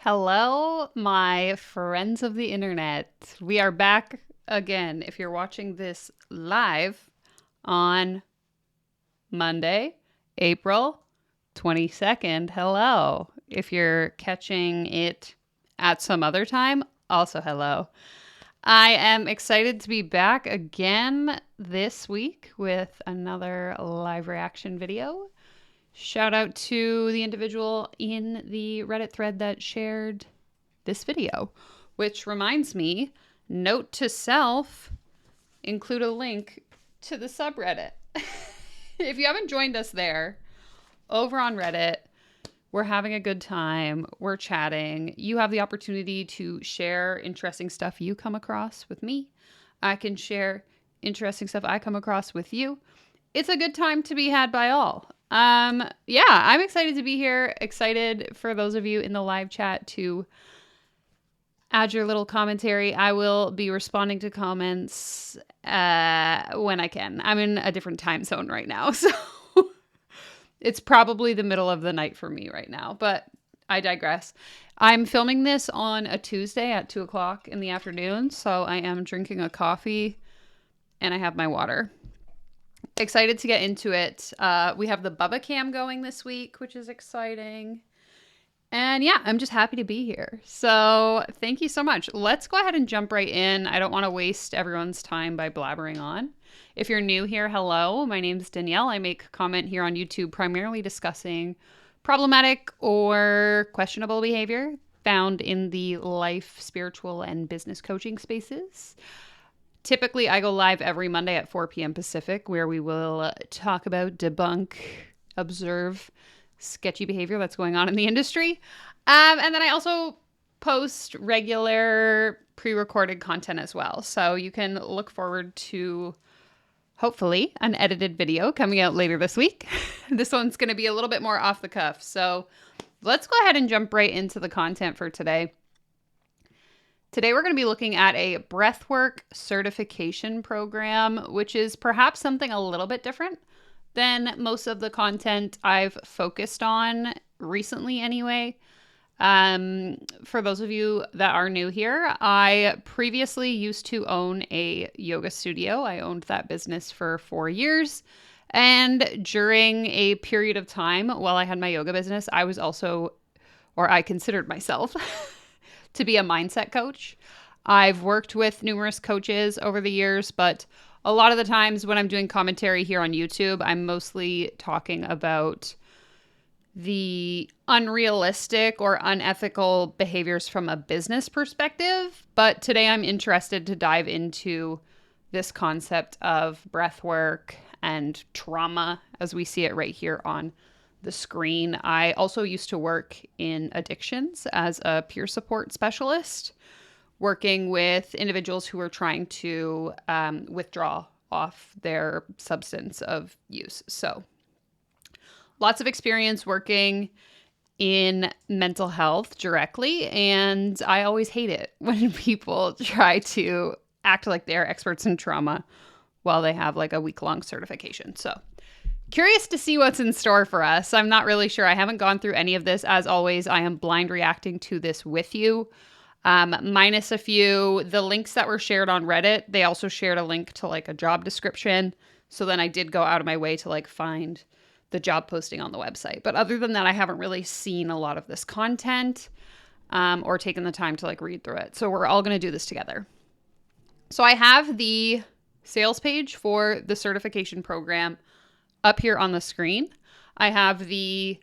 Hello, my friends of the internet. We are back again. If you're watching this live on Monday, April 22nd, hello. If you're catching it at some other time, also hello. I am excited to be back again this week with another live reaction video. Shout out to the individual in the Reddit thread that shared this video, which reminds me, note to self, include a link to the subreddit. If you haven't joined us there, over on Reddit, we're having a good time. We're chatting. You have the opportunity to share interesting stuff you come across with me. I can share interesting stuff I come across with you. It's a good time to be had by all. Yeah, I'm excited to be here. Excited for those of you in the live chat to add your little commentary. I will be responding to comments when I can. I'm in a different time zone right now, so it's probably the middle of the night for me right now, but I digress. I'm filming this on a Tuesday at 2 o'clock in the afternoon, so I am drinking a coffee and I have my water. Excited to get into it. We have the Bubba Cam going this week, which is exciting. And yeah, I'm just happy to be here. So thank you so much. Let's go ahead and jump right in. I don't want to waste everyone's time by blabbering on. If you're new here, hello. My name's Danielle. I make comment here on YouTube primarily discussing problematic or questionable behavior found in the life, spiritual, and business coaching spaces. Typically, I go live every Monday at 4 p.m. Pacific, where we will talk about, debunk, observe sketchy behavior that's going on in the industry. And then I also post regular pre-recorded content as well. So you can look forward to, hopefully, an edited video coming out later this week. This one's going to be a little bit more off the cuff. So let's go ahead and jump right into the content for today. Today, we're going to be looking at a breathwork certification program, which is perhaps something a little bit different than most of the content I've focused on recently anyway. For those of you that are new here, I previously used to own a yoga studio. I owned that business for 4 years. And during a period of time while I had my yoga business, I was also, or I considered myself, to be a mindset coach. I've worked with numerous coaches over the years, but a lot of the times when I'm doing commentary here on YouTube, I'm mostly talking about the unrealistic or unethical behaviors from a business perspective. But today I'm interested to dive into this concept of breath work and trauma as we see it right here on the screen. I also used to work in addictions as a peer support specialist, working with individuals who were trying to withdraw off their substance of use. So lots of experience working in mental health directly, and I always hate it when people try to act like they're experts in trauma while they have like a week-long certification. So curious to see what's in store for us. I'm not really sure. I haven't gone through any of this. As always, I am blind reacting to this with you, minus a few. The links that were shared on Reddit, they also shared a link to like a job description. So then I did go out of my way to like find the job posting on the website. But other than that, I haven't really seen a lot of this content or taken the time to like read through it. So we're all going to do this together. So I have the sales page for the certification program up here on the screen. I have the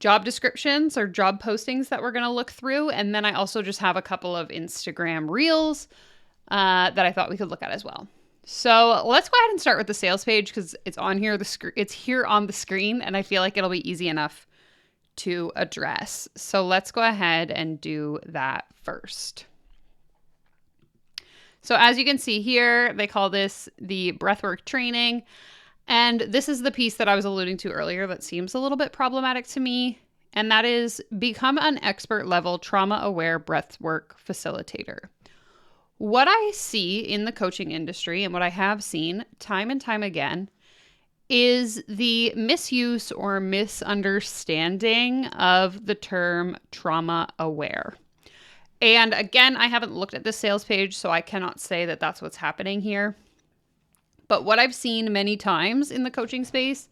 job descriptions or job postings that we're going to look through. And then I also just have a couple of Instagram reels that I thought we could look at as well. So let's go ahead and start with the sales page because it's on here. It's here on the screen, and I feel like it'll be easy enough to address. So let's go ahead and do that first. So as you can see here, they call this the breathwork training. And this is the piece that I was alluding to earlier that seems a little bit problematic to me. And that is become an expert level trauma-aware breathwork facilitator. What I see in the coaching industry and what I have seen time and time again is the misuse or misunderstanding of the term trauma aware. And again, I haven't looked at this sales page, so I cannot say that that's what's happening here. But what I've seen many times in the coaching space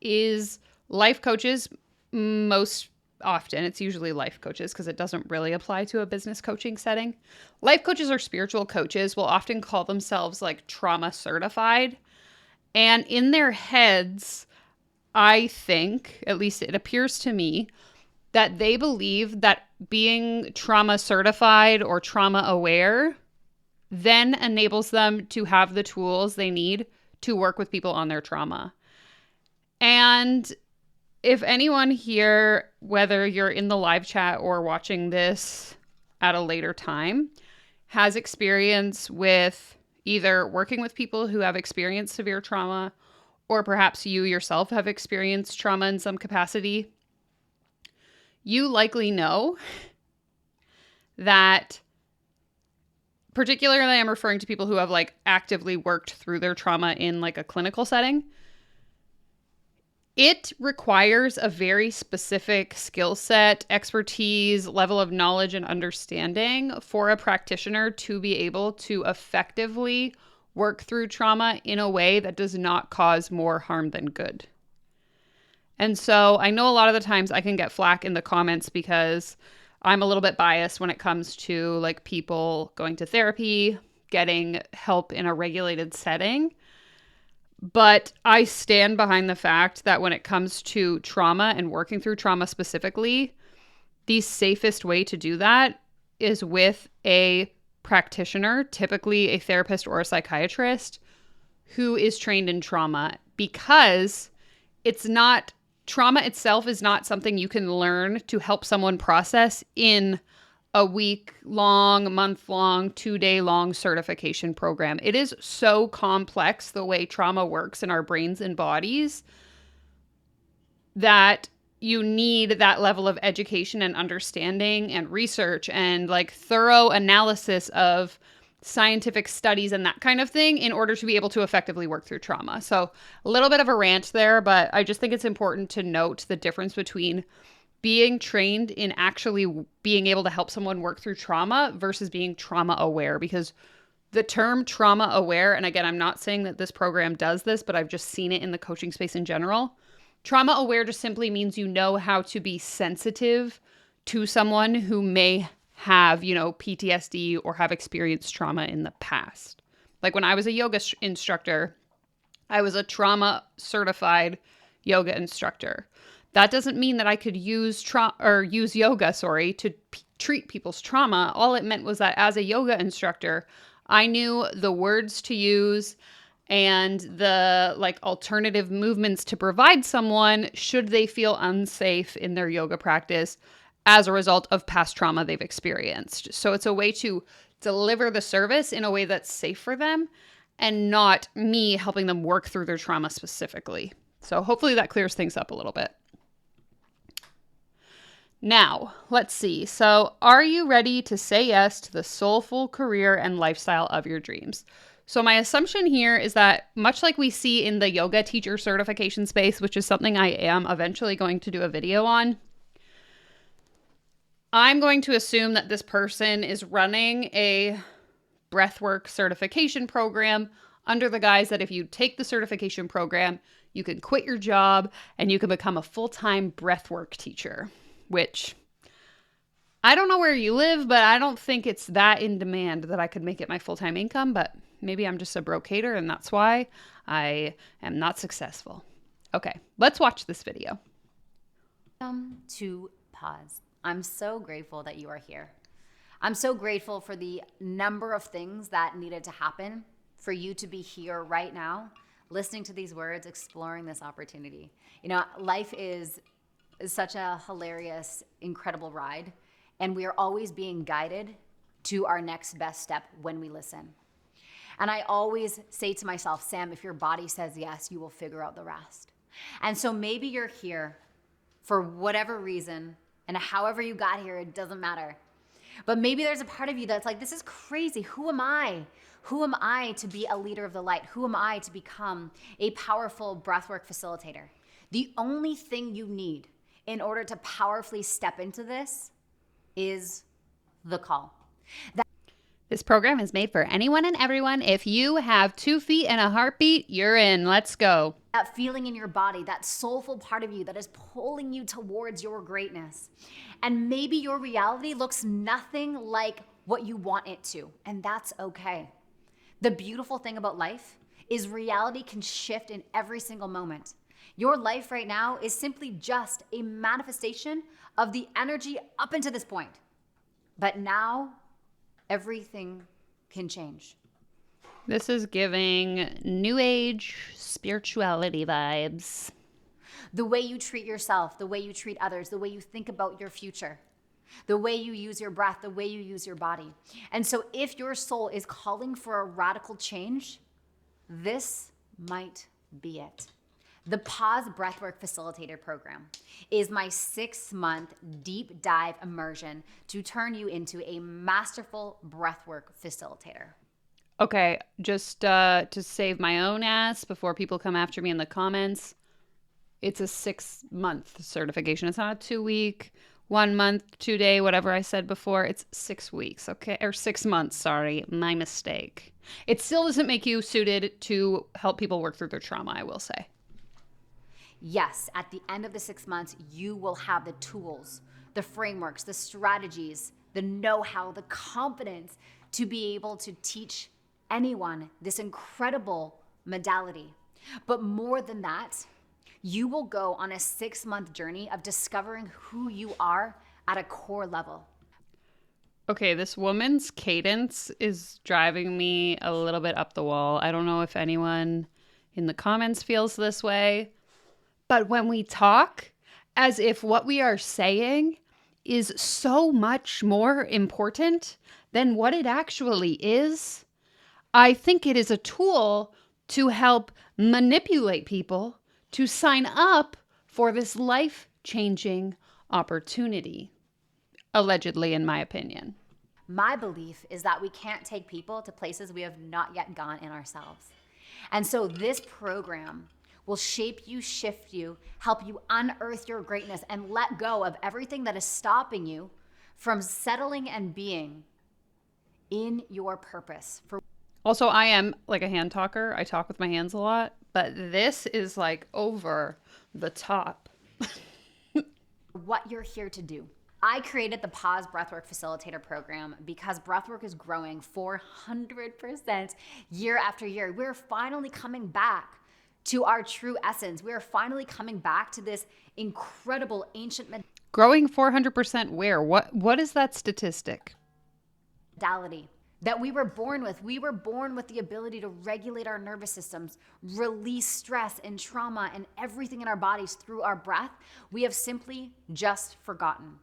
is life coaches, most often, it's usually life coaches because it doesn't really apply to a business coaching setting. Life coaches or spiritual coaches will often call themselves like trauma certified. And in their heads, I think, at least it appears to me, that they believe that being trauma certified or trauma aware then enables them to have the tools they need to work with people on their trauma. And if anyone here, whether you're in the live chat or watching this at a later time, has experience with either working with people who have experienced severe trauma, or perhaps you yourself have experienced trauma in some capacity, you likely know that, particularly I'm referring to people who have like actively worked through their trauma in like a clinical setting, it requires a very specific skill set, expertise, level of knowledge and understanding for a practitioner to be able to effectively work through trauma in a way that does not cause more harm than good. And so I know a lot of the times I can get flack in the comments because I'm a little bit biased when it comes to like people going to therapy, getting help in a regulated setting. But I stand behind the fact that when it comes to trauma and working through trauma specifically, the safest way to do that is with a practitioner, typically a therapist or a psychiatrist, who is trained in trauma, because trauma itself is not something you can learn to help someone process in a week-long, month-long, 2-day-long certification program. It is so complex the way trauma works in our brains and bodies that you need that level of education and understanding and research and like thorough analysis of scientific studies and that kind of thing in order to be able to effectively work through trauma. So a little bit of a rant there, but I just think it's important to note the difference between being trained in actually being able to help someone work through trauma versus being trauma aware, because the term trauma aware, and again, I'm not saying that this program does this, but I've just seen it in the coaching space in general. Trauma aware just simply means you know how to be sensitive to someone who may have, PTSD or have experienced trauma in the past. Like when I was a yoga instructor, I was a trauma certified yoga instructor. That doesn't mean that I could use yoga, to treat people's trauma. All it meant was that as a yoga instructor, I knew the words to use and the alternative movements to provide someone should they feel unsafe in their yoga practice as a result of past trauma they've experienced. So it's a way to deliver the service in a way that's safe for them and not me helping them work through their trauma specifically. So hopefully that clears things up a little bit. Now, let's see. So, are you ready to say yes to the soulful career and lifestyle of your dreams? So, my assumption here is that much like we see in the yoga teacher certification space, which is something I am eventually going to do a video on, I'm going to assume that this person is running a breathwork certification program under the guise that if you take the certification program, you can quit your job and you can become a full-time breathwork teacher. Which, I don't know where you live, but I don't think it's that in demand that I could make it my full-time income, but maybe I'm just a broke hater and that's why I am not successful. Okay, let's watch this video. To pause. I'm so grateful that you are here. I'm so grateful for the number of things that needed to happen for you to be here right now, listening to these words, exploring this opportunity. Life is such a hilarious, incredible ride. And we are always being guided to our next best step when we listen. And I always say to myself, Sam, if your body says yes, you will figure out the rest. And so maybe you're here for whatever reason, and however you got here, it doesn't matter. But maybe there's a part of you that's like, this is crazy. Who am I? Who am I to be a leader of the light? Who am I to become a powerful breathwork facilitator? The only thing you need in order to powerfully step into this is the call. This program is made for anyone and everyone. If you have 2 feet and a heartbeat, you're in. Let's go. That feeling in your body, that soulful part of you that is pulling you towards your greatness. And maybe your reality looks nothing like what you want it to, and that's okay. The beautiful thing about life is reality can shift in every single moment. Your life right now is simply just a manifestation of the energy up until this point. But now, everything can change. This is giving new age spirituality vibes. The way you treat yourself, the way you treat others, the way you think about your future, the way you use your breath, the way you use your body. And so if your soul is calling for a radical change, this might be it. The Pause Breathwork Facilitator Program is my 6-month deep dive immersion to turn you into a masterful breathwork facilitator. Okay, just to save my own ass before people come after me in the comments, it's a 6-month certification. It's not a 2-week, 1 month, 2-day, whatever I said before. It's 6 weeks, okay? Or 6 months, sorry. My mistake. It still doesn't make you suited to help people work through their trauma, I will say. Yes, at the end of the 6 months, you will have the tools, the frameworks, the strategies, the know-how, the confidence to be able to teach anyone this incredible modality. But more than that, you will go on a 6-month journey of discovering who you are at a core level. Okay, this woman's cadence is driving me a little bit up the wall. I don't know if anyone in the comments feels this way. But when we talk as if what we are saying is so much more important than what it actually is, I think it is a tool to help manipulate people to sign up for this life-changing opportunity, allegedly, in my opinion. My belief is that we can't take people to places we have not yet gone in ourselves. And so this program will shape you, shift you, help you unearth your greatness and let go of everything that is stopping you from settling and being in your purpose. Also, I am like a hand talker. I talk with my hands a lot, but this is like over the top. What you're here to do. I created the Pause Breathwork Facilitator Program because breathwork is growing 400% year after year. We're finally coming back to our true essence. We are finally coming back to this incredible ancient Growing 400% where? What is that statistic? modality that we were born with. We were born with the ability to regulate our nervous systems, release stress and trauma and everything in our bodies through our breath. We have simply just forgotten.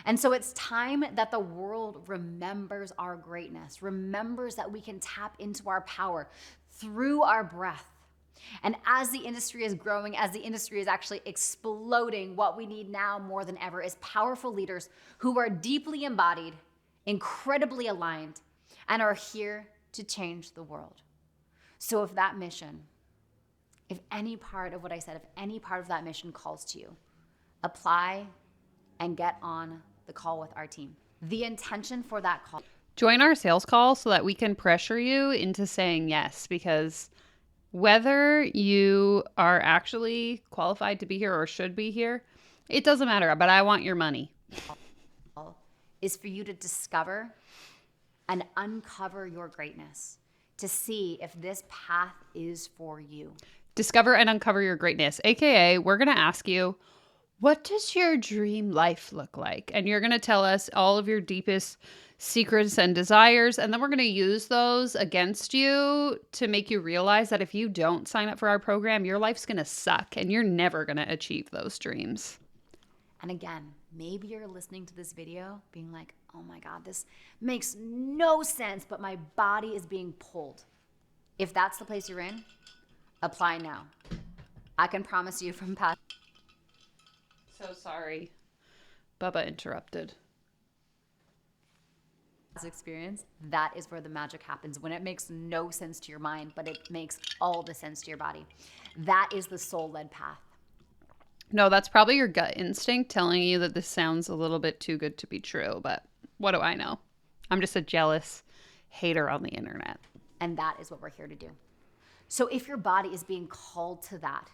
And so it's time that the world remembers our greatness, remembers that we can tap into our power through our breath. And as the industry is growing, as the industry is actually exploding, what we need now more than ever is powerful leaders who are deeply embodied, incredibly aligned, and are here to change the world. So if that mission, if any part of what I said, if any part of that mission calls to you, apply and get on the call with our team. The intention for that call. Join our sales call so that we can pressure you into saying yes, because whether you are actually qualified to be here or should be here, it doesn't matter, but I want your money. Is for you to discover and uncover your greatness, to see if this path is for you. Discover and uncover your greatness, aka we're going to ask you, what does your dream life look like? And you're going to tell us all of your deepest secrets and desires. And then we're going to use those against you to make you realize that if you don't sign up for our program, your life's going to suck and you're never going to achieve those dreams. And again, maybe you're listening to this video being like, oh my God, this makes no sense, but my body is being pulled. If that's the place you're in, apply now. I can promise you from past. So sorry. Bubba interrupted. experience, that is where the magic happens, when it makes no sense to your mind, but it makes all the sense to your body. That is the soul-led path. No, that's probably your gut instinct telling you that this sounds a little bit too good to be true, but what do I know? I'm just a jealous hater on the internet. And that is what we're here to do. So if your body is being called to that,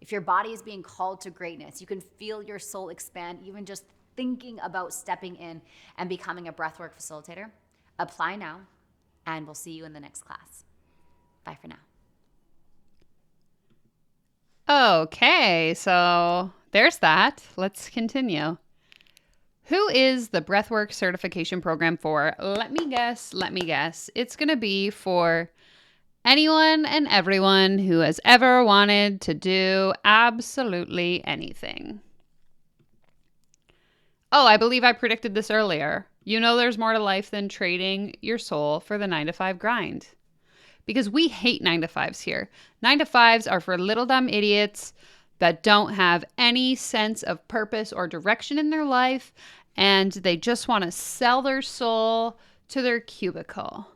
if your body is being called to greatness, you can feel your soul expand even just thinking about stepping in and becoming a breathwork facilitator. Apply now, and we'll see you in the next class. Bye for now. Okay, so there's that. Let's continue. Who is the breathwork certification program for? Let me guess. It's going to be for anyone and everyone who has ever wanted to do absolutely anything. Oh, I believe I predicted this earlier. You know there's more to life than trading your soul for the 9-to-5 grind. Because we hate 9-to-5s here. 9-to-5s are for little dumb idiots that don't have any sense of purpose or direction in their life, and they just want to sell their soul to their cubicle.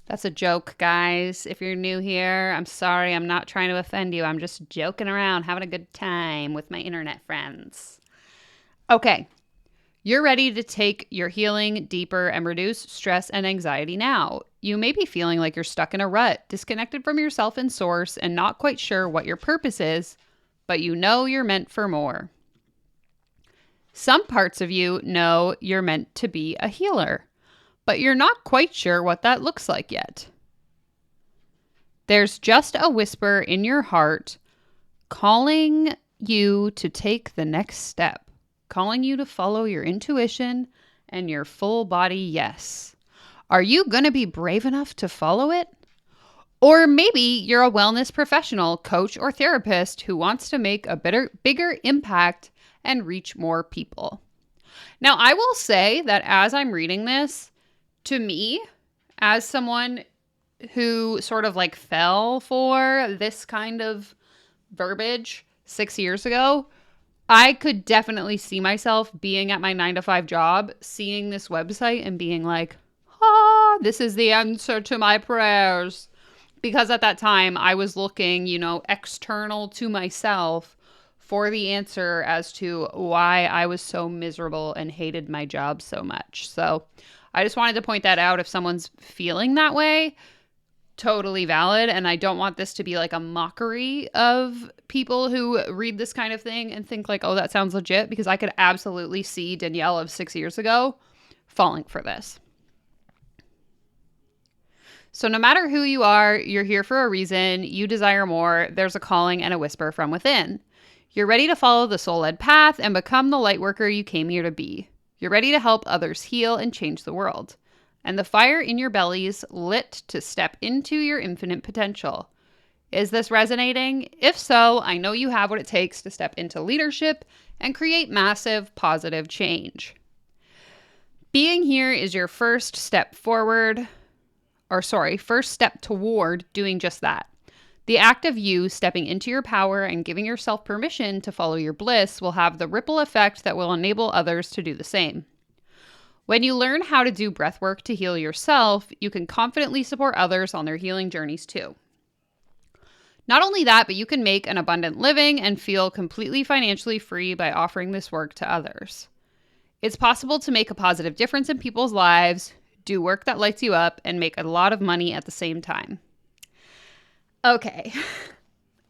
That's a joke, guys. If you're new here, I'm sorry. I'm not trying to offend you. I'm just joking around, having a good time with my internet friends. Okay, you're ready to take your healing deeper and reduce stress and anxiety now. You may be feeling like you're stuck in a rut, disconnected from yourself and source, and not quite sure what your purpose is, but you know you're meant for more. Some parts of you know you're meant to be a healer, but you're not quite sure what that looks like yet. There's just a whisper in your heart calling you to take the next step, calling you to follow your intuition and your full body yes. Are you going to be brave enough to follow it? Or maybe you're a wellness professional, coach, or therapist who wants to make a bigger impact and reach more people. Now, I will say that as I'm reading this, to me, as someone who sort of like fell for this kind of verbiage 6 years ago, I could definitely see myself being at my 9-to-5 job, seeing this website and being like, this is the answer to my prayers. Because at that time I was looking, external to myself for the answer as to why I was so miserable and hated my job so much. So I just wanted to point that out. If someone's feeling that way, totally valid. And I don't want this to be like a mockery of people who read this kind of thing and think like, oh, that sounds legit, because I could absolutely see Danielle of 6 years ago falling for this. So no matter who you are, you're here for a reason. You desire more. There's a calling and a whisper from within. You're ready to follow the soul-led path and become the light worker you came here to be. You're ready to help others heal and change the world. And the fire in your belly's lit to step into your infinite potential. Is this resonating? If so, I know you have what it takes to step into leadership and create massive positive change. Being here is your first step toward doing just that. The act of you stepping into your power and giving yourself permission to follow your bliss will have the ripple effect that will enable others to do the same. When you learn how to do breath work to heal yourself, you can confidently support others on their healing journeys too. Not only that, but you can make an abundant living and feel completely financially free by offering this work to others. It's possible to make a positive difference in people's lives, do work that lights you up, and make a lot of money at the same time. Okay,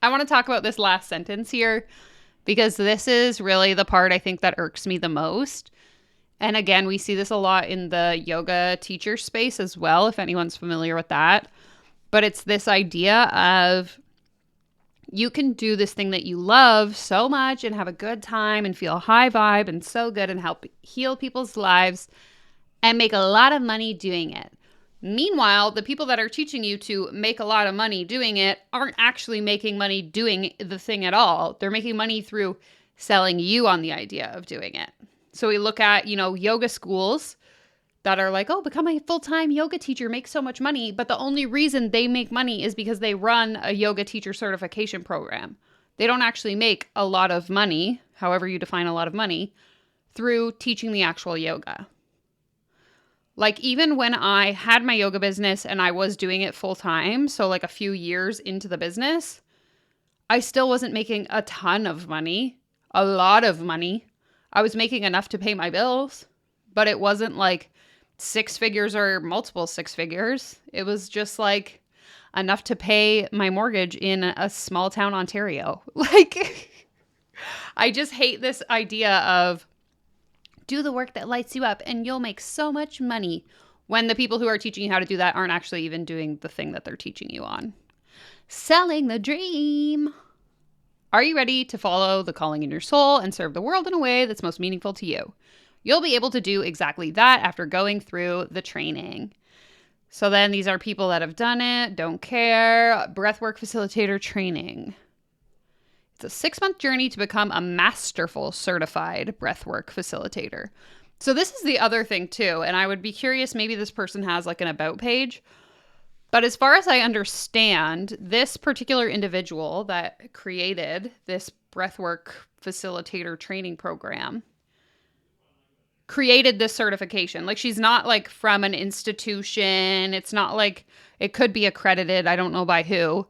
I want to talk about this last sentence here, because this is really the part I think that irks me the most. And again, we see this a lot in the yoga teacher space as well, if anyone's familiar with that. But it's this idea of you can do this thing that you love so much and have a good time and feel high vibe and so good and help heal people's lives and make a lot of money doing it. Meanwhile, the people that are teaching you to make a lot of money doing it aren't actually making money doing the thing at all. They're making money through selling you on the idea of doing it. So we look at, yoga schools that are like, oh, become a full-time yoga teacher, make so much money. But the only reason they make money is because they run a yoga teacher certification program. They don't actually make a lot of money, however you define a lot of money, through teaching the actual yoga. Like, even when I had my yoga business and I was doing it full time, so like a few years into the business, I still wasn't making a ton of money, a lot of money. I was making enough to pay my bills, but it wasn't like six figures or multiple six figures. It was just like enough to pay my mortgage in a small town Ontario. Like, I just hate this idea of do the work that lights you up and you'll make so much money when the people who are teaching you how to do that aren't actually even doing the thing that they're teaching you on. Selling the dream. Are you ready to follow the calling in your soul and serve the world in a way that's most meaningful to you? You'll be able to do exactly that after going through the training. So then these are people that have done it, don't care. Breathwork facilitator training. It's a 6-month journey to become a masterful certified breathwork facilitator. So this is the other thing too, and I would be curious, maybe this person has like an about page. But as far as I understand, this particular individual that created this breathwork facilitator training program created this certification. Like, she's not like from an institution. It's not like it could be accredited. I don't know by who.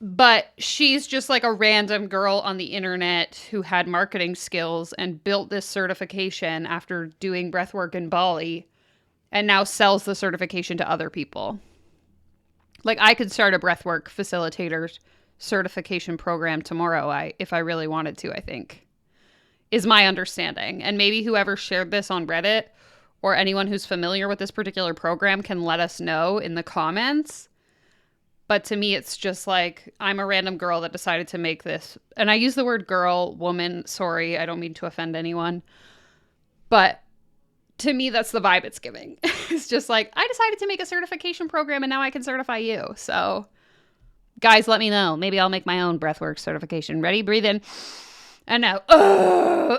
But she's just like a random girl on the internet who had marketing skills and built this certification after doing breathwork in Bali and now sells the certification to other people. Like, I could start a breathwork facilitator certification program tomorrow, if I really wanted to, I think, is my understanding. And maybe whoever shared this on Reddit or anyone who's familiar with this particular program can let us know in the comments. But to me, it's just like, I'm a random girl that decided to make this. And I use the word girl, woman, sorry, I don't mean to offend anyone. But to me, that's the vibe it's giving. It's just like, I decided to make a certification program and now I can certify you. So guys, let me know. Maybe I'll make my own breathwork certification. Ready? Breathe in. And now. Oh.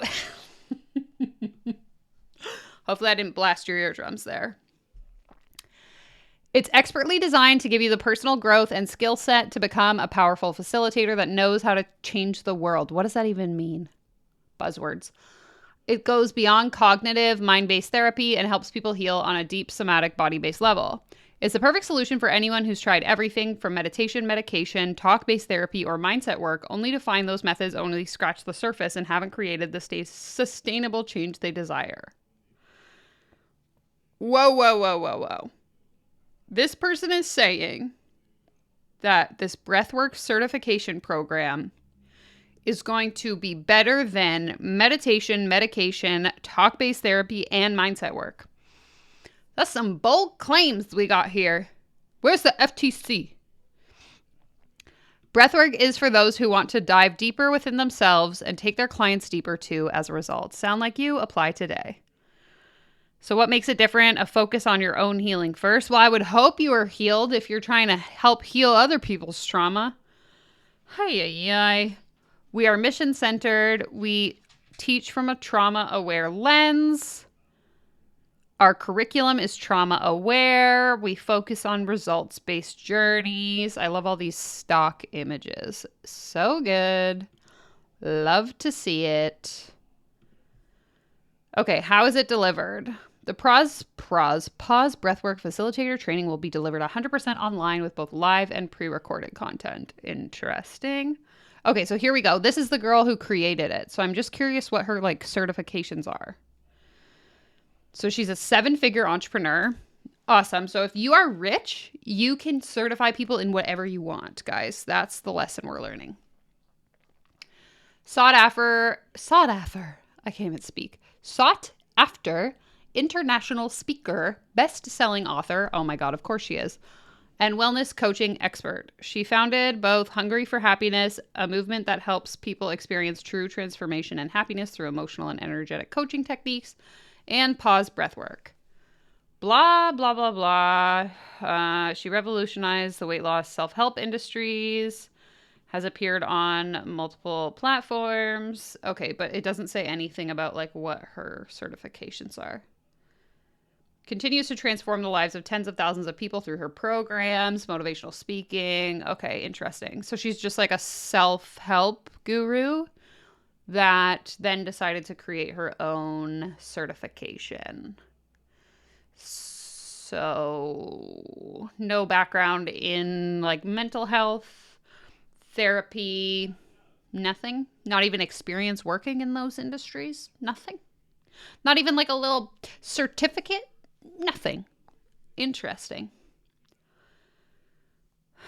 Hopefully I didn't blast your eardrums there. It's expertly designed to give you the personal growth and skill set to become a powerful facilitator that knows how to change the world. What does that even mean? Buzzwords. It goes beyond cognitive, mind-based therapy and helps people heal on a deep somatic body-based level. It's the perfect solution for anyone who's tried everything from meditation, medication, talk-based therapy, or mindset work, only to find those methods only scratch the surface and haven't created the sustainable change they desire. Whoa, whoa, whoa, whoa, whoa. This person is saying that this breathwork certification program is going to be better than meditation, medication, talk-based therapy, and mindset work. That's some bold claims we got here. Where's the FTC? Breathwork is for those who want to dive deeper within themselves and take their clients deeper too as a result. Sound like you? Apply today. So what makes it different? A focus on your own healing first. Well, I would hope you are healed if you're trying to help heal other people's trauma. Hi. We are mission-centered. We teach from a trauma-aware lens. Our curriculum is trauma-aware. We focus on results-based journeys. I love all these stock images. So good. Love to see it. Okay, how is it delivered? The pause breathwork facilitator training will be delivered 100% online with both live and pre-recorded content. Interesting. Okay, so here we go. This is the girl who created it. So I'm just curious what her like certifications are. So she's a 7-figure entrepreneur. Awesome. So if you are rich, you can certify people in whatever you want, guys. That's the lesson we're learning. Sought after, I can't even speak. Sought after international speaker, best-selling author, oh my God, of course she is, and wellness coaching expert. She founded both Hungry for Happiness, a movement that helps people experience true transformation and happiness through emotional and energetic coaching techniques, and Pause Breathwork. Blah, blah, blah, blah. She revolutionized the weight loss self-help industries, has appeared on multiple platforms. Okay, but it doesn't say anything about like what her certifications are. Continues to transform the lives of tens of thousands of people through her programs, motivational speaking. Okay, interesting. So she's just like a self-help guru that then decided to create her own certification. So, no background in like mental health, therapy, nothing. Not even experience working in those industries. Nothing. Not even like a little certificate. Nothing. Interesting.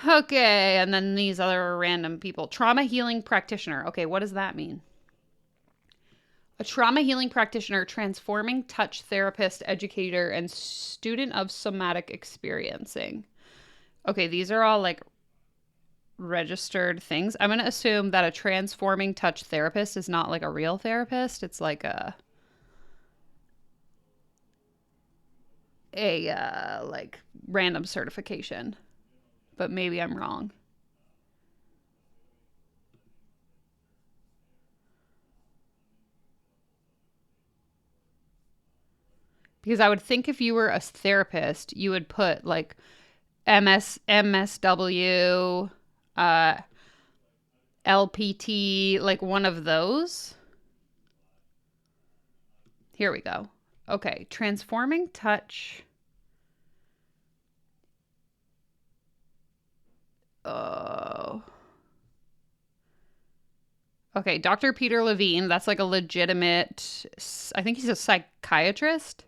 Okay, and then these other random people. Trauma healing practitioner. Okay, what does that mean? A trauma healing practitioner, transforming touch therapist, educator, and student of somatic experiencing. Okay, these are all like registered things. I'm going to assume that a transforming touch therapist is not like a real therapist. It's like a like random certification. But maybe I'm wrong. Because I would think if you were a therapist, you would put like MSW, uh, LPT, like one of those. Here we go. Okay, transforming touch. Oh. Okay, Dr. Peter Levine, that's like a legitimate, I think he's a psychiatrist,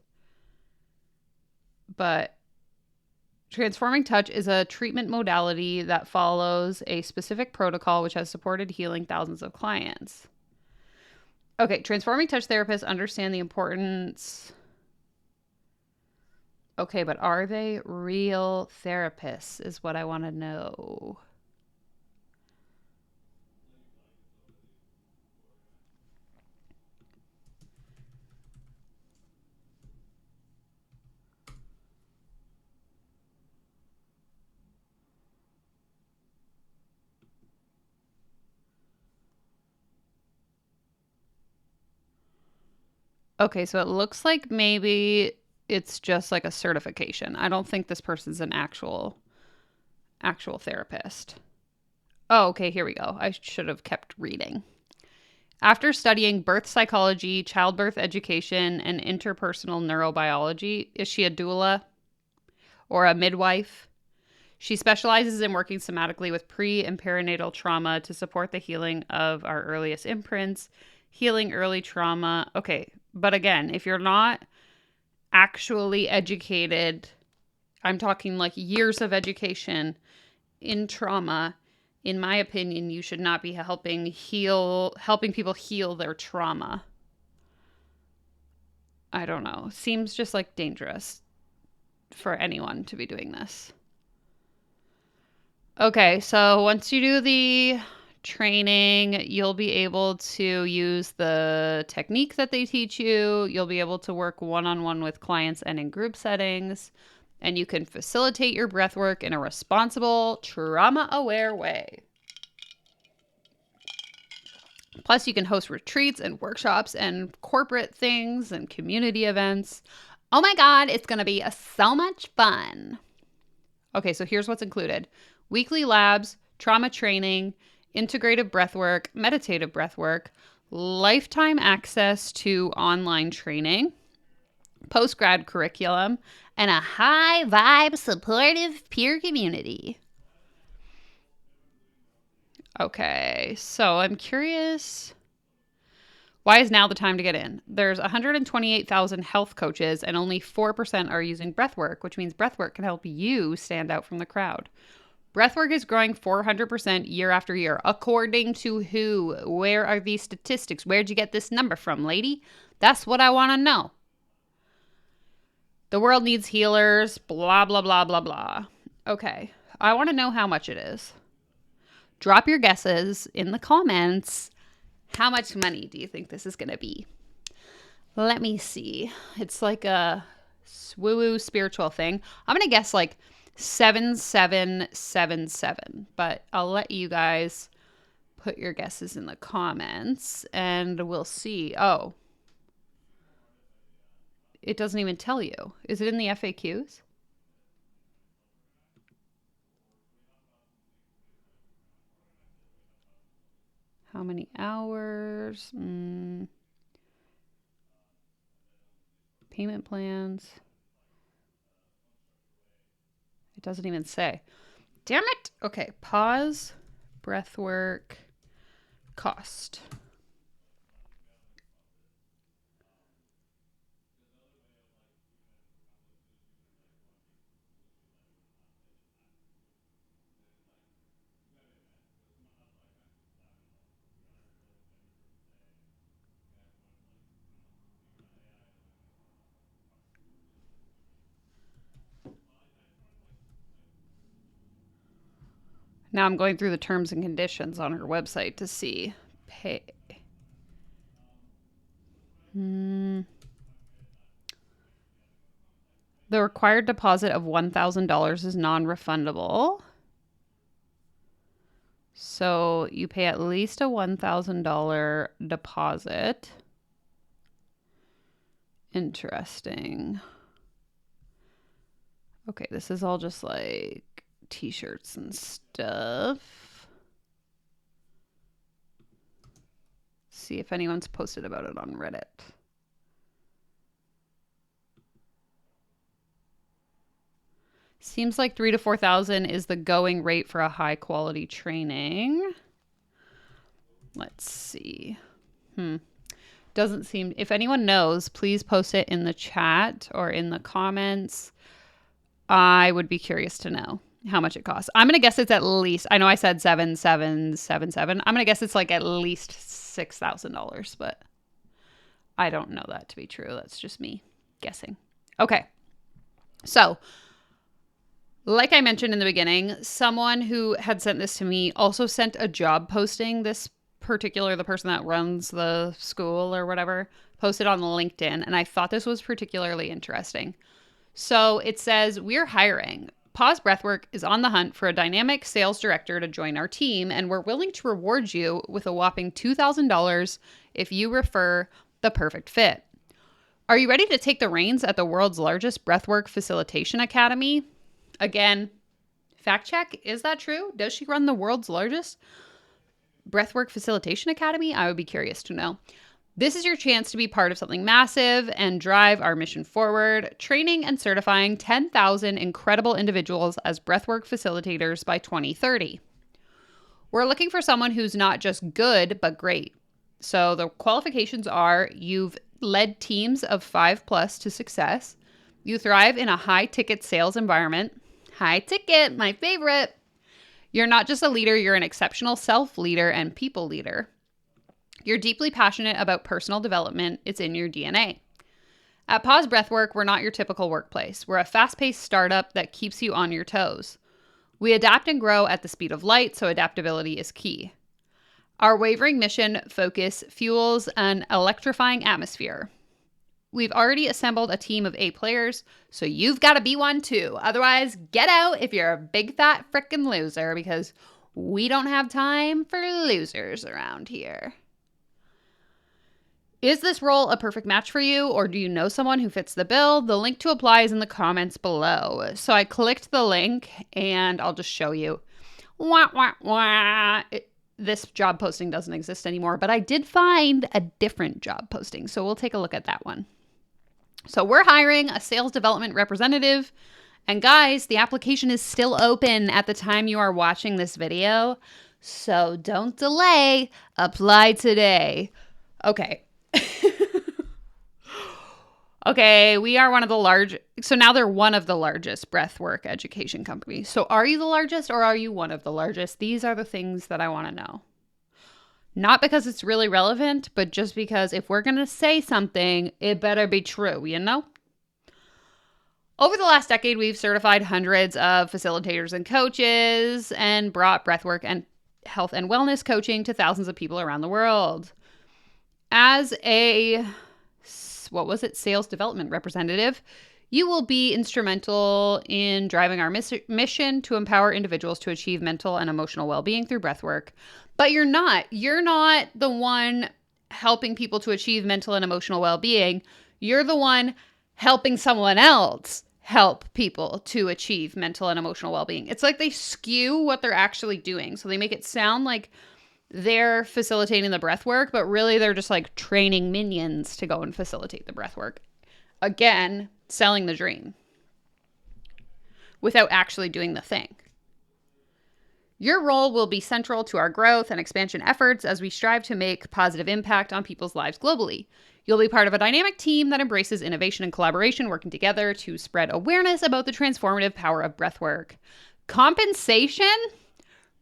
but transforming touch is a treatment modality that follows a specific protocol which has supported healing thousands of clients. Okay, transforming touch therapists understand the importance. Okay, but are they real therapists? Is what I want to know. Okay, so it looks like maybe it's just like a certification. I don't think this person's an actual therapist. Oh, okay, here we go. I should have kept reading. After studying birth psychology, childbirth education, and interpersonal neurobiology, is she a doula or a midwife? She specializes in working somatically with pre and perinatal trauma to support the healing of our earliest imprints, healing early trauma. Okay, but again, if you're not actually educated, I'm talking like years of education in trauma, in my opinion, you should not be helping people heal their trauma. I don't know. Seems just like dangerous for anyone to be doing this. Okay, so once you do the training, you'll be able to use the technique that they teach you. You'll be able to work one on one with clients and in group settings. And you can facilitate your breath work in a responsible, trauma aware way. Plus, you can host retreats and workshops and corporate things and community events. Oh my God, it's going to be so much fun. Okay, so here's what's included: weekly labs, trauma training, integrative breathwork, meditative breathwork, lifetime access to online training, post grad curriculum, and a high vibe, supportive peer community. Okay, so I'm curious. Why is now the time to get in? There's 128,000 health coaches and only 4% are using breathwork, which means breathwork can help you stand out from the crowd. Breathwork is growing 400% year after year. According to who? Where are these statistics? Where'd you get this number from, lady? That's what I want to know. The world needs healers, blah, blah, blah, blah, blah. Okay, I want to know how much it is. Drop your guesses in the comments. How much money do you think this is going to be? Let me see. It's like a woo-woo spiritual thing. I'm going to guess like 7777, but I'll let you guys put your guesses in the comments and we'll see. Oh, it doesn't even tell you. Is it in the FAQs? How many hours? Payment plans. It doesn't even say. Damn it. Okay, pause, breathwork, cost. Now I'm going through the terms and conditions on her website to see. Pay. The required deposit of $1,000 is non-refundable. So you pay at least a $1,000 deposit. Interesting. Okay, this is all just like t-shirts and stuff. See if anyone's posted about it on Reddit. Seems like 3,000 to 4,000 is the going rate for a high quality training. Let's see. Doesn't seem, if anyone knows, please post it in the chat or in the comments. I would be curious to know how much it costs. I'm going to guess it's at least, I know I said 7,777. I'm going to guess it's like at least $6,000, but I don't know that to be true. That's just me guessing. Okay. So, like I mentioned in the beginning, someone who had sent this to me also sent a job posting. The person that runs the school or whatever, posted on LinkedIn, and I thought this was particularly interesting. So it says, we're hiring. Pause Breathwork is on the hunt for a dynamic sales director to join our team, and we're willing to reward you with a whopping $2,000 if you refer the perfect fit. Are you ready to take the reins at the world's largest breathwork facilitation academy? Again, fact check, is that true? Does she run the world's largest breathwork facilitation academy? I would be curious to know. This is your chance to be part of something massive and drive our mission forward, training and certifying 10,000 incredible individuals as breathwork facilitators by 2030. We're looking for someone who's not just good, but great. So the qualifications are you've led teams of 5+ to success. You thrive in a high-ticket sales environment. High ticket, my favorite. You're not just a leader, you're an exceptional self-leader and people leader. You're deeply passionate about personal development. It's in your DNA. At Pause Breathwork, we're not your typical workplace. We're a fast-paced startup that keeps you on your toes. We adapt and grow at the speed of light, so adaptability is key. Our wavering mission focus fuels an electrifying atmosphere. We've already assembled a team of 8 players, so you've got to be one too. Otherwise, get out if you're a big fat frickin' loser, because we don't have time for losers around here. Is this role a perfect match for you, or do you know someone who fits the bill? The link to apply is in the comments below. So I clicked the link, and I'll just show you. Wah, wah, wah. This job posting doesn't exist anymore, but I did find a different job posting, so we'll take a look at that one. So we're hiring a sales development representative. And guys, the application is still open at the time you are watching this video. So don't delay. Apply today. Okay. Okay, we are one of the large. So now they're one of the largest breathwork education companies. So are you the largest or are you one of the largest? These are the things that I want to know. Not because it's really relevant, but just because if we're going to say something, it better be true, you know? Over the last decade, we've certified hundreds of facilitators and coaches and brought breathwork and health and wellness coaching to thousands of people around the world. As a, sales development representative, you will be instrumental in driving our mission to empower individuals to achieve mental and emotional well-being through breathwork. But you're not the one helping people to achieve mental and emotional well-being. You're the one helping someone else help people to achieve mental and emotional well-being. It's like they skew what they're actually doing. So they make it sound like they're facilitating the breath work, but really they're just like training minions to go and facilitate the breath work. Again, selling the dream. without actually doing the thing. Your role will be central to our growth and expansion efforts as we strive to make positive impact on people's lives globally. You'll be part of a dynamic team that embraces innovation and collaboration, working together to spread awareness about the transformative power of breathwork. Compensation?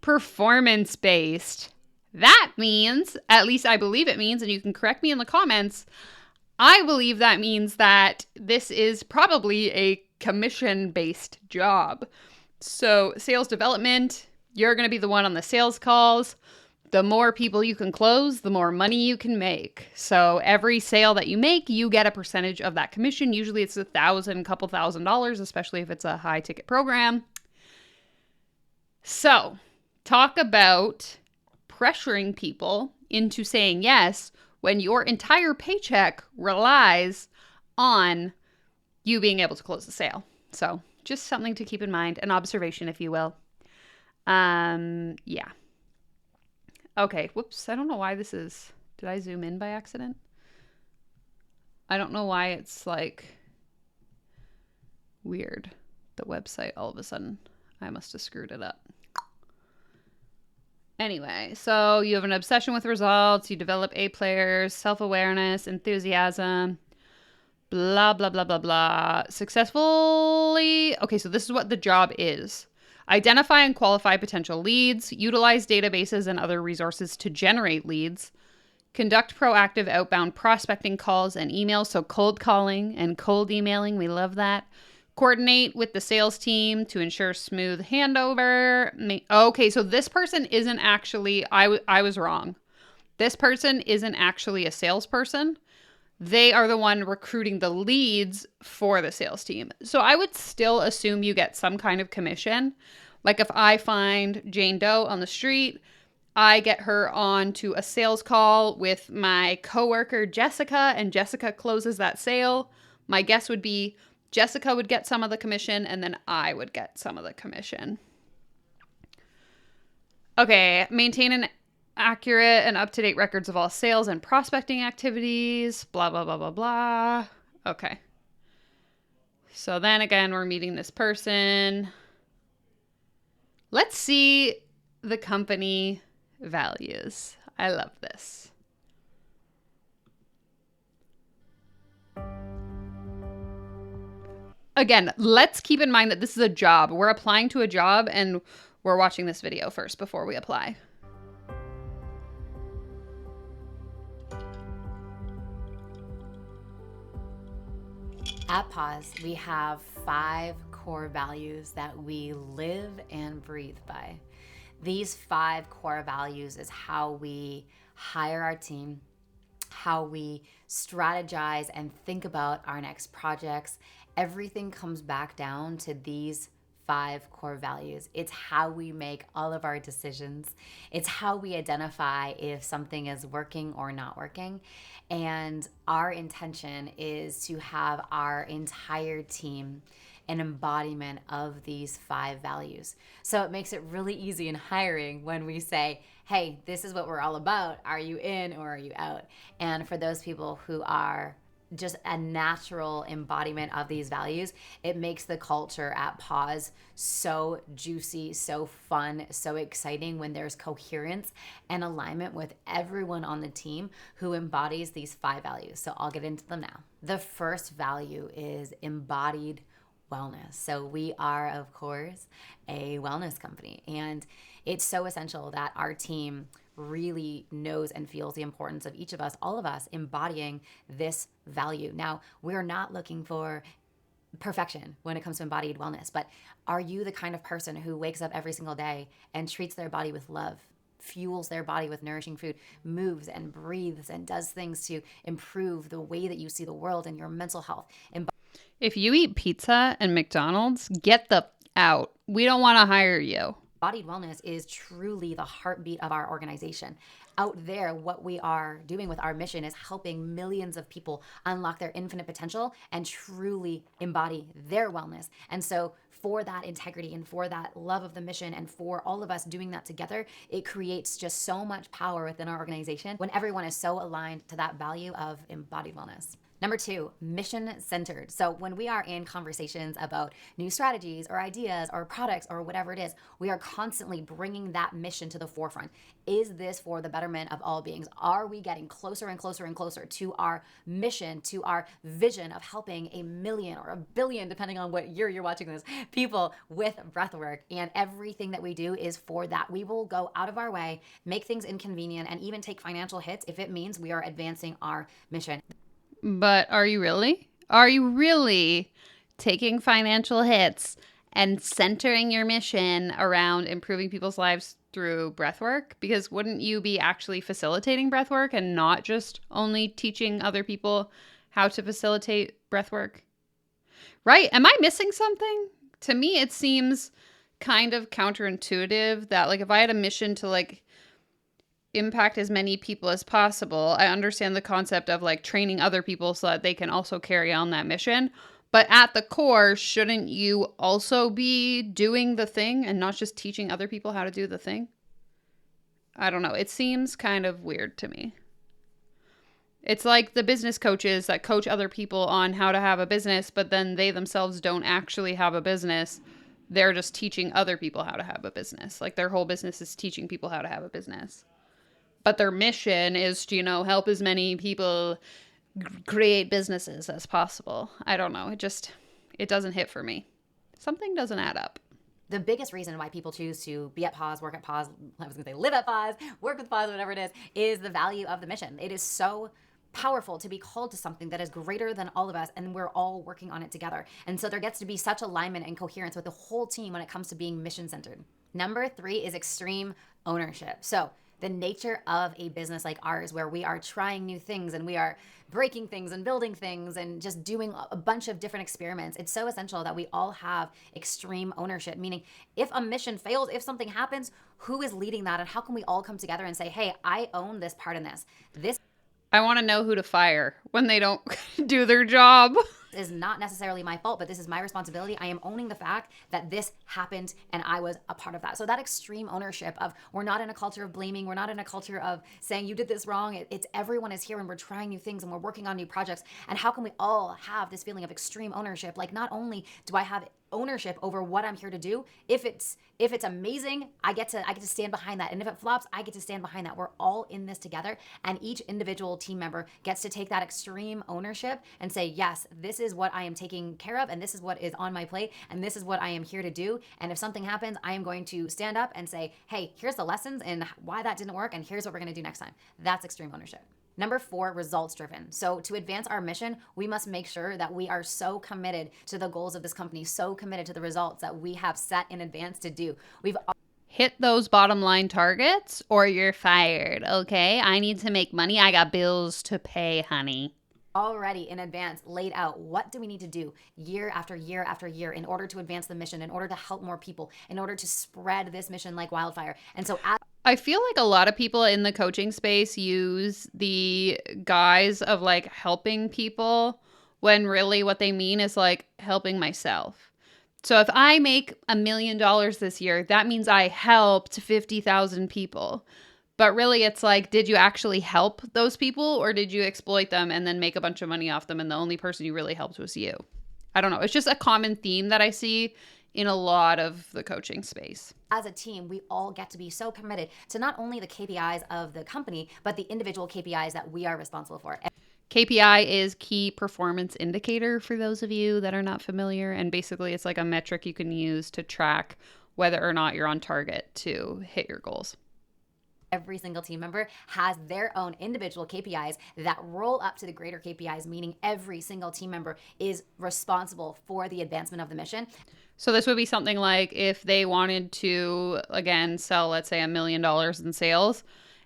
Performance-based. That means, at least I believe it means, and you can correct me in the comments, I believe that means that this is probably a commission-based job. So sales development, you're going to be the one on the sales calls. The more people you can close, the more money you can make. So every sale that you make, you get a percentage of that commission. Usually it's $1,000, couple $1,000, especially if it's a high ticket program. So talk about pressuring people into saying yes when your entire paycheck relies on you being able to close the sale. So just something to keep in mind, an observation, if you will. Yeah. Okay, whoops. I don't know why this is... Did I zoom in by accident? I don't know why it's like weird. The website all of a sudden. I must have screwed it up. Anyway, so you have an obsession with results. You develop A players, self-awareness, enthusiasm, blah, blah, blah, blah, blah. Successfully... Okay, so this is what the job is. Identify and qualify potential leads, utilize databases and other resources to generate leads, conduct proactive outbound prospecting calls and emails, so cold calling and cold emailing, we love that. Coordinate with the sales team to ensure smooth handover. Okay, so this person isn't actually, I was wrong. This person isn't actually a salesperson. They are the one recruiting the leads for the sales team. So I would still assume you get some kind of commission. Like if I find Jane Doe on the street, I get her on to a sales call with my coworker, Jessica, and Jessica closes that sale. My guess would be Jessica would get some of the commission and then I would get some of the commission. Okay, maintain an accurate and up-to-date records of all sales and prospecting activities, blah, blah, blah, blah, blah. Okay. So then again, we're meeting this person. Let's see the company values. I love this. Again, let's keep in mind that this is a job. We're applying to a job and we're watching this video first before we apply. At Pause, we have 5 core values that we live and breathe by. These 5 core values is how we hire our team, how we strategize and think about our next projects. Everything comes back down to these 5 core values. It's how we make all of our decisions. It's how we identify if something is working or not working. And our intention is to have our entire team an embodiment of these 5 values. So it makes it really easy in hiring when we say, hey, this is what we're all about. Are you in or are you out? And for those people who are just a natural embodiment of these values, it makes the culture at Pause so juicy, so fun, so exciting when there's coherence and alignment with everyone on the team who embodies these 5 values. So I'll get into them now. The first value is embodied wellness. So we are, of course, a wellness company, and it's so essential that our team really knows and feels the importance of each of us, all of us, embodying this value. Now, we're not looking for perfection when it comes to embodied wellness, but are you the kind of person who wakes up every single day and treats their body with love, fuels their body with nourishing food, moves and breathes and does things to improve the way that you see the world and your mental health? If you eat pizza and McDonald's, get the out. We don't want to hire you. Embodied wellness is truly the heartbeat of our organization. Out there, what we are doing with our mission is helping millions of people unlock their infinite potential and truly embody their wellness. And so for that integrity and for that love of the mission and for all of us doing that together, it creates just so much power within our organization when everyone is so aligned to that value of embodied wellness. Number two, mission centered. So when we are in conversations about new strategies or ideas or products or whatever it is, we are constantly bringing that mission to the forefront. Is this for the betterment of all beings? Are we getting closer and closer and closer to our mission, to our vision of helping a million or a billion, depending on what year you're watching this, people with breathwork? And everything that we do is for that. We will go out of our way, make things inconvenient, and even take financial hits if it means we are advancing our mission. But are you really? Are you really taking financial hits and centering your mission around improving people's lives through breathwork? Because wouldn't you be actually facilitating breathwork and not just only teaching other people how to facilitate breathwork? Right? Am I missing something? To me, it seems kind of counterintuitive that, like, if I had a mission to, like, impact as many people as possible, I understand the concept of, like, training other people so that they can also carry on that mission. But at the core, shouldn't you also be doing the thing and not just teaching other people how to do the thing? I don't know. It seems kind of weird to me. It's like the business coaches that coach other people on how to have a business, but then they themselves don't actually have a business. They're just teaching other people how to have a business. Like, their whole business is teaching people how to have a business. But their mission is to, help as many people create businesses as possible. I don't know. It doesn't hit for me. Something doesn't add up. The biggest reason why people choose to be at pause, work at pause, I was going to say live at pause, work with pause, whatever it is the value of the mission. It is so powerful to be called to something that is greater than all of us, and we're all working on it together. And so there gets to be such alignment and coherence with the whole team when it comes to being mission centered. Number three is extreme ownership. So the nature of a business like ours, where we are trying new things and we are breaking things and building things and just doing a bunch of different experiments, it's so essential that we all have extreme ownership. Meaning, if a mission fails, if something happens, who is leading that, and how can we all come together and say, hey, I own this part in this I want to know who to fire when they don't do their job. is not necessarily my fault, but this is my responsibility. I am owning the fact that this happened and I was a part of that. So that extreme ownership of, we're not in a culture of blaming. We're not in a culture of saying you did this wrong. It's everyone is here and we're trying new things and we're working on new projects. And how can we all have this feeling of extreme ownership? Like, not only do I have ownership over what I'm here to do, if it's amazing, I get to stand behind that. And if it flops, I get to stand behind that. We're all in this together, and each individual team member gets to take that extreme ownership and say, yes, this is what I am taking care of, and this is what is on my plate, and this is what I am here to do. And if something happens, I am going to stand up and say, hey, here's the lessons and why that didn't work, and here's what we're going to do next time. That's extreme ownership. Number four, results driven. So to advance our mission, we must make sure that we are so committed to the goals of this company, so committed to the results that we have set in advance to do. We've hit those bottom line targets or you're fired, okay? I need to make money. I got bills to pay, honey. Already in advance laid out what do we need to do year after year after year in order to advance the mission, in order to help more people, in order to spread this mission like wildfire. And so I feel like a lot of people in the coaching space use the guise of, like, helping people when really what they mean is, like, helping myself. So if I make $1 million this year, that means I helped 50,000 people. But really, it's like, did you actually help those people, or did you exploit them and then make a bunch of money off them and the only person you really helped was you? I don't know. It's just a common theme that I see in a lot of the coaching space. As a team, we all get to be so committed to not only the KPIs of the company, but the individual KPIs that we are responsible for. KPI is key performance indicator for those of you that are not familiar. And basically, it's like a metric you can use to track whether or not you're on target to hit your goals. Every single team member has their own individual KPIs that roll up to the greater KPIs, meaning every single team member is responsible for the advancement of the mission. So this would be something like if they wanted to, again, sell, let's say, $1 million in sales,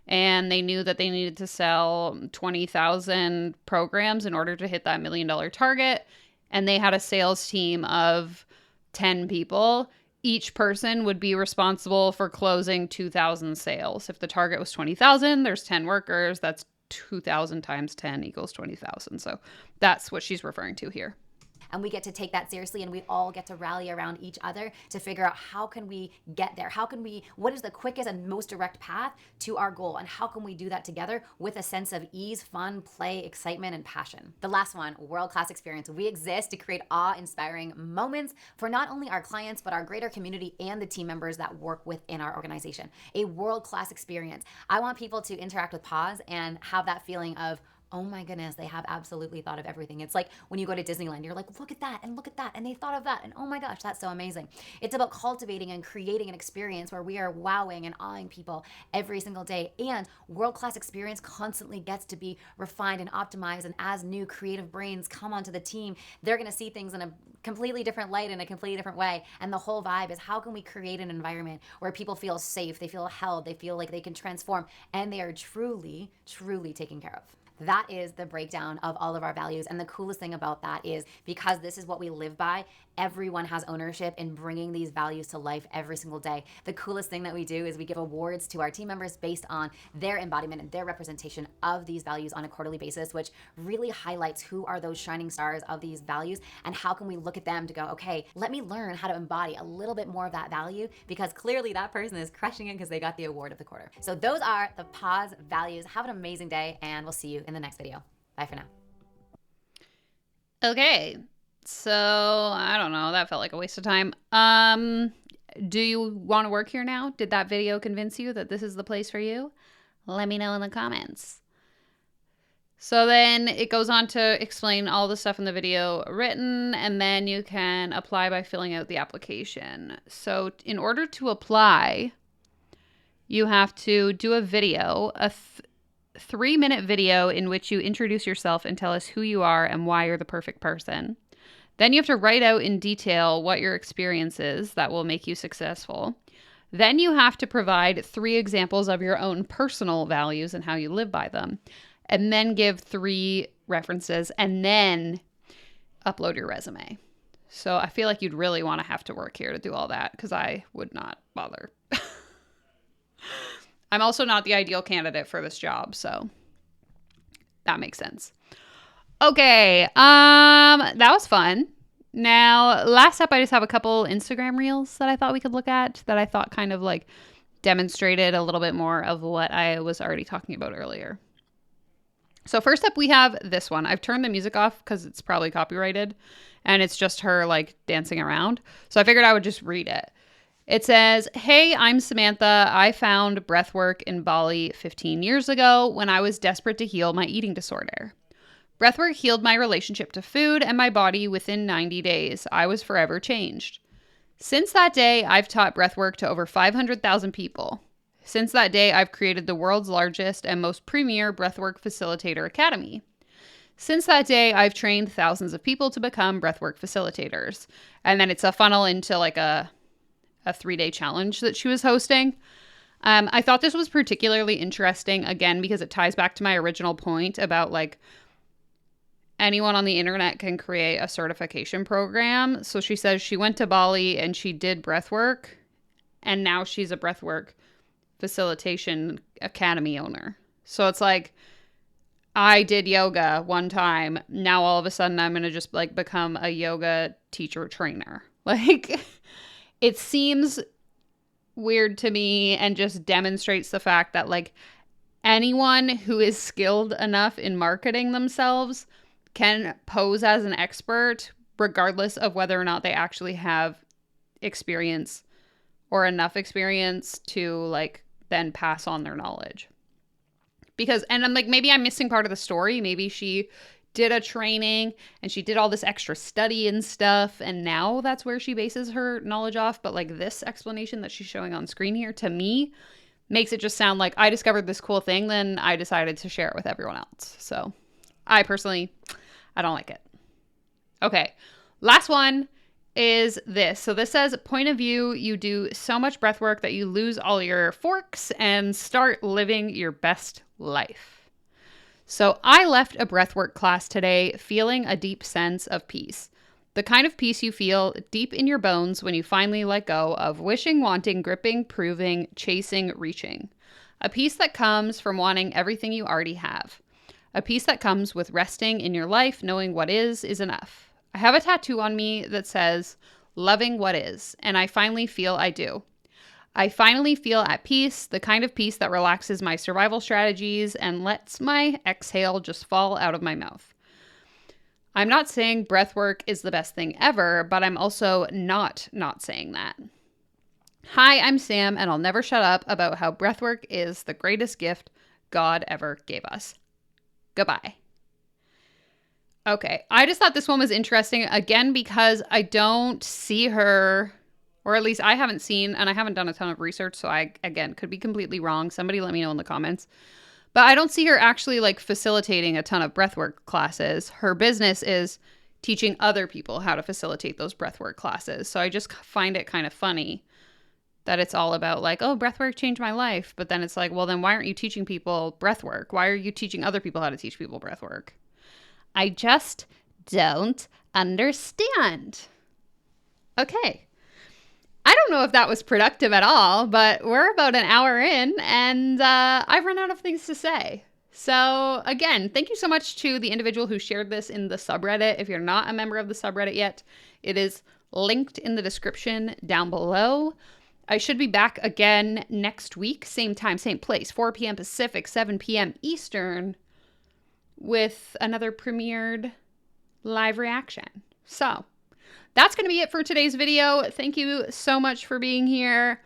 and they knew that they needed to sell 20,000 programs in order to hit that $1 million target, and they had a sales team of 10 people, each person would be responsible for closing 2,000 sales. If the target was 20,000, there's 10 workers. That's 2,000 times 10 equals 20,000. So that's what she's referring to here. and we get to take that seriously, and we all get to rally around each other to figure out how can we get there? What is the quickest and most direct path to our goal? And how can we do that together with a sense of ease, fun, play, excitement, and passion? The last one, world-class experience. We exist to create awe-inspiring moments for not only our clients, but our greater community and the team members that work within our organization. A world-class experience. I want people to interact with Pause and have that feeling of, oh my goodness, they have absolutely thought of everything. It's like when you go to Disneyland, you're like, look at that, and they thought of that, and oh my gosh, that's so amazing. It's about cultivating and creating an experience where we are wowing and awing people every single day. And world-class experience constantly gets to be refined and optimized. And as new creative brains come onto the team, they're gonna see things in a completely different light, in a completely different way. And the whole vibe is, how can we create an environment where people feel safe, they feel held, they feel like they can transform, and they are truly, truly taken care of. That is the breakdown of all of our values. And the coolest thing about that is, because this is what we live by, everyone has ownership in bringing these values to life every single day. The coolest thing that we do is we give awards to our team members based on their embodiment and their representation of these values on a quarterly basis, which really highlights who are those shining stars of these values and how can we look at them to go, okay, let me learn how to embody a little bit more of that value, because clearly that person is crushing it because they got the award of the quarter. So those are the Pause values. Have an amazing day, and we'll see you in the next video. Bye for now. Okay. So, I don't know. That felt like a waste of time. Do you want to work here now? Did that video convince you that this is the place for you? Let me know in the comments. So then it goes on to explain all the stuff in the video written, and then you can apply by filling out the application. So in order to apply, you have to do a video, a 3-minute video in which you introduce yourself and tell us who you are and why you're the perfect person. Then you have to write out in detail what your experience is that will make you successful. Then you have to provide 3 examples of your own personal values and how you live by them. And then give 3 references, and then upload your resume. So I feel like you'd really want to have to work here to do all that, because I would not bother. I'm also not the ideal candidate for this job, so that makes sense. Okay, that was fun. Now, last up, I just have a couple Instagram reels that I thought we could look at that I thought kind of like demonstrated a little bit more of what I was already talking about earlier. So first up, we have this one. I've turned the music off because it's probably copyrighted, and it's just her like dancing around. So I figured I would just read it. It says, "Hey, I'm Samantha. I found breathwork in Bali 15 years ago when I was desperate to heal my eating disorder. Breathwork healed my relationship to food and my body within 90 days. I was forever changed. Since that day, I've taught breathwork to over 500,000 people. Since that day, I've created the world's largest and most premier breathwork facilitator academy. Since that day, I've trained thousands of people to become breathwork facilitators." And then it's a funnel into like a 3-day challenge that she was hosting. I thought this was particularly interesting, again, because it ties back to my original point about like anyone on the internet can create a certification program. So she says she went to Bali and she did breathwork, and now she's a breathwork facilitation academy owner. So it's like, I did yoga one time. Now all of a sudden I'm going to just like become a yoga teacher trainer. Like, it seems weird to me and just demonstrates the fact that like anyone who is skilled enough in marketing themselves can pose as an expert regardless of whether or not they actually have experience or enough experience to like then pass on their knowledge. Because, and I'm like, maybe I'm missing part of the story. Maybe she did a training and she did all this extra study and stuff, and now that's where she bases her knowledge off. But like this explanation that she's showing on screen here, to me, makes it just sound like I discovered this cool thing, then I decided to share it with everyone else. So I personally, I don't like it. Okay, last one is this. So this says, point of view, you do so much breath work that you lose all your forks and start living your best life. So I left a breathwork class today feeling a deep sense of peace. The kind of peace you feel deep in your bones when you finally let go of wishing, wanting, gripping, proving, chasing, reaching. A peace that comes from wanting everything you already have. A peace that comes with resting in your life, knowing what is enough. I have a tattoo on me that says, loving what is, and I finally feel I do. I finally feel at peace, the kind of peace that relaxes my survival strategies and lets my exhale just fall out of my mouth. I'm not saying breathwork is the best thing ever, but I'm also not saying that. Hi, I'm Sam, and I'll never shut up about how breathwork is the greatest gift God ever gave us. Goodbye. Okay, I just thought this one was interesting, again, because I don't see her, or at least I haven't seen, and I haven't done a ton of research, so I, again, could be completely wrong. Somebody let me know in the comments. But I don't see her actually like facilitating a ton of breathwork classes. Her business is teaching other people how to facilitate those breathwork classes. So I just find it kind of funny that it's all about like, oh, breathwork changed my life. But then it's like, well, then why aren't you teaching people breathwork? Why are you teaching other people how to teach people breathwork? I just don't understand. Okay. I don't know if that was productive at all, but we're about an hour in and I've run out of things to say. So again, thank you so much to the individual who shared this in the subreddit. If you're not a member of the subreddit yet, it is linked in the description down below. I should be back again next week, same time, same place, 4 p.m. Pacific, 7 p.m. Eastern, with another premiered live reaction. So that's going to be it for today's video. Thank you so much for being here.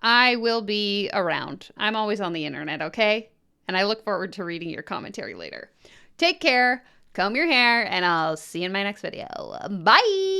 I will be around. I'm always on the internet, okay? And I look forward to reading your commentary later. Take care, comb your hair, and I'll see you in my next video. Bye!